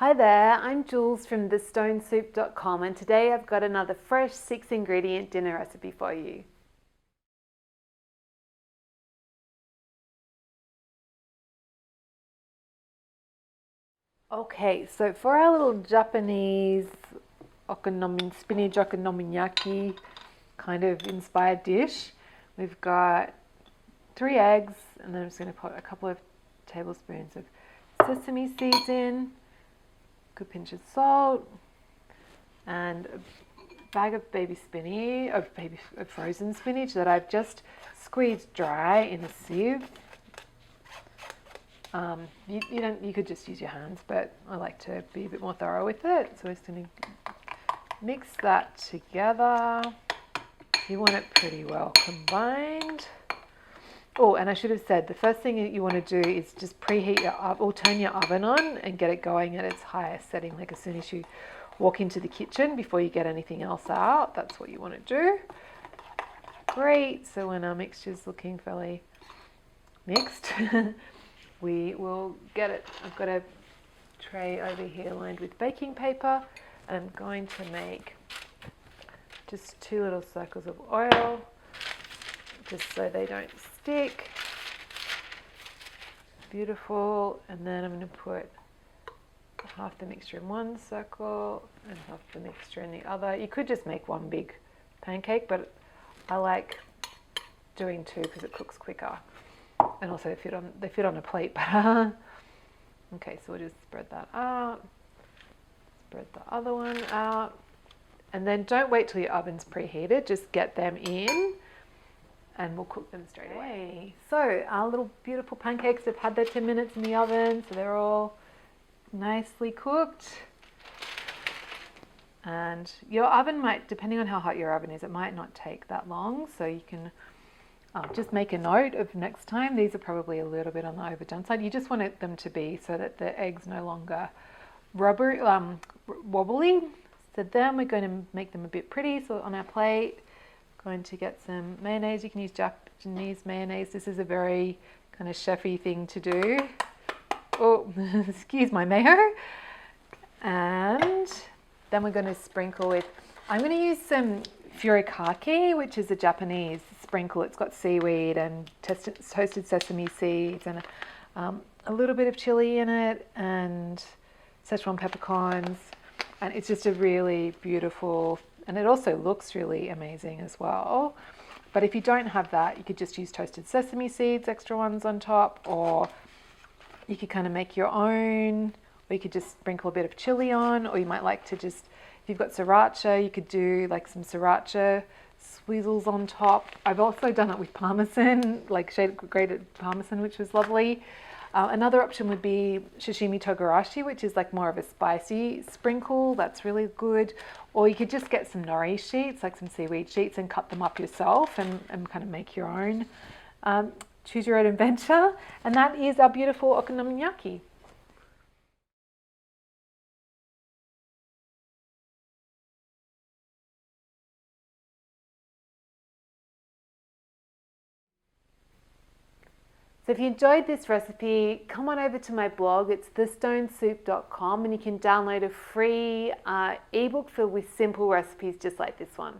Hi there, I'm Jules from thestonesoup.com and today I've got another fresh 6-ingredient dinner recipe for you. Okay, so for our little Japanese spinach okonomiyaki kind of inspired dish, we've got 3 eggs, and then I'm just going to put a couple of tablespoons of sesame seeds in, a good pinch of salt, and a bag of of frozen spinach that I've just squeezed dry in a sieve. You could just use your hands, but I like to be a bit more thorough with it. So we're just going to mix that together. You want it pretty well combined. Oh, and I should have said, the first thing that you want to do is just preheat your oven or turn your oven on and get it going at its highest setting, like as soon as you walk into the kitchen before you get anything else out. That's what you want to do. Great. So when our mixture's looking fairly mixed, we will get it. I've got a tray over here lined with baking paper. I'm going to make just 2 little circles of oil, just so they don't stick. Beautiful. And then I'm going to put half the mixture in one circle and half the mixture in the other. You could just make one big pancake, but I like doing 2 because it cooks quicker, and also they fit on a plate better. Okay, so we'll just spread that out, spread the other one out, and then don't wait till your oven's preheated, just get them in and we'll cook them straight away. So our little beautiful pancakes have had their 10 minutes in the oven, so they're all nicely cooked. And your oven might, depending on how hot your oven is, it might not take that long, so you can just make a note of next time. These are probably a little bit on the overdone side. You just want them to be so that the eggs no longer wobbly. So then we're going to make them a bit pretty. So on our plate, going to get some mayonnaise. You can use Japanese mayonnaise. This is a very kind of chefy thing to do. Oh, excuse my mayo. And then we're going to sprinkle with, I'm going to use some furikake, which is a Japanese sprinkle. It's got seaweed and toasted sesame seeds and a little bit of chili in it and Szechuan peppercorns. And it's just a really beautiful, and it also looks really amazing as well. But if you don't have that, you could just use toasted sesame seeds, extra ones on top, or you could kind of make your own, or you could just sprinkle a bit of chili on, or you might like to just, if you've got sriracha, you could do like some sriracha swizzles on top. I've also done it with parmesan, like grated parmesan, which was lovely. Another option would be sashimi togarashi, which is like more of a spicy sprinkle. That's really good. Or you could just get some nori sheets, like some seaweed sheets, and cut them up yourself and kind of make your own. Choose your own adventure. And that is our beautiful okonomiyaki. So if you enjoyed this recipe, come on over to my blog. It's thestonesoup.com, and you can download a free ebook filled with simple recipes just like this one.